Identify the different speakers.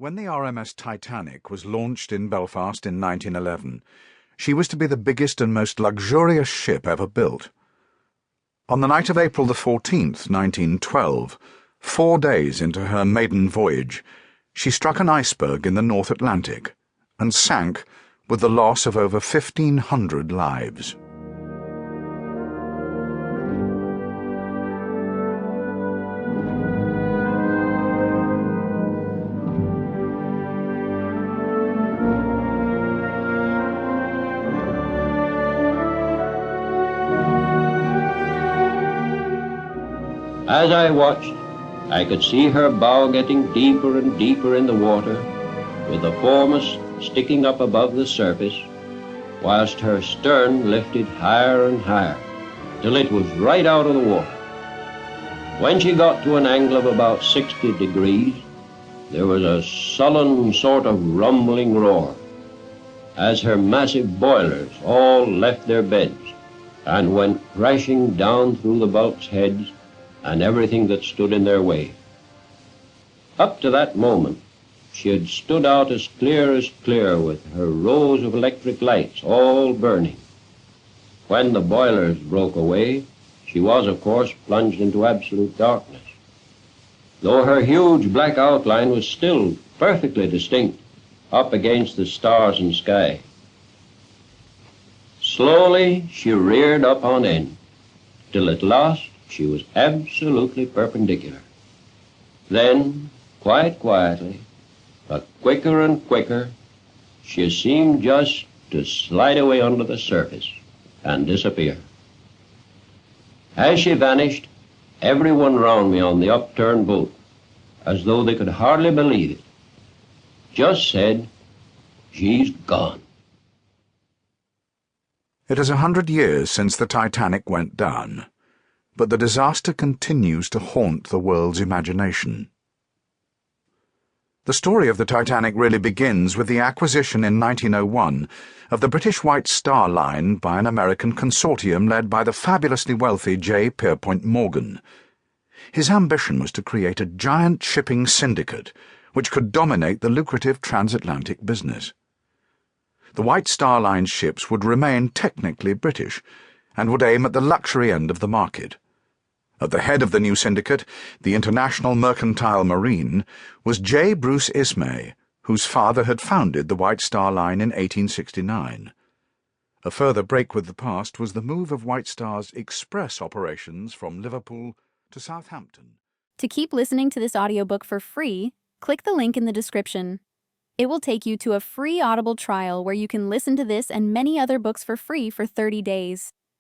Speaker 1: When the RMS Titanic was launched in Belfast in 1911, she was to be the biggest and most luxurious ship ever built. On the night of April the 14th, 1912, 4 days into her maiden voyage, she struck an iceberg in the North Atlantic and sank with the loss of over 1,500 lives.
Speaker 2: As I watched, I could see her bow getting deeper and deeper in the water, with the foremast sticking up above the surface, whilst her stern lifted higher and higher, till it was right out of the water. When she got to an angle of about 60 degrees, there was a sullen sort of rumbling roar, as her massive boilers all left their beds and went crashing down through the bulk's heads and everything that stood in their way. Up to that moment, she had stood out as clear with her rows of electric lights all burning. When the boilers broke away, she was, of course, plunged into absolute darkness, though her huge black outline was still perfectly distinct up against the stars and sky. Slowly, she reared up on end, till at last she was absolutely perpendicular. Then, quite quietly, but quicker and quicker, she seemed just to slide away under the surface and disappear. As she vanished, everyone round me on the upturned boat, as though they could hardly believe it, just said, "She's gone."
Speaker 1: It is 100 years since the Titanic went down, but the disaster continues to haunt the world's imagination. The story of the Titanic really begins with the acquisition in 1901 of the British White Star Line by an American consortium led by the fabulously wealthy J. Pierpont Morgan. His ambition was to create a giant shipping syndicate which could dominate the lucrative transatlantic business. The White Star Line ships would remain technically British and would aim at the luxury end of the market. At the head of the new syndicate, the International Mercantile Marine, was J. Bruce Ismay, whose father had founded the White Star Line in 1869. A further break with the past was the move of White Star's express operations from Liverpool to Southampton.
Speaker 3: To keep listening to this audiobook for free, click the link in the description. It will take you to a free Audible trial where you can listen to this and many other books for free for 30 days.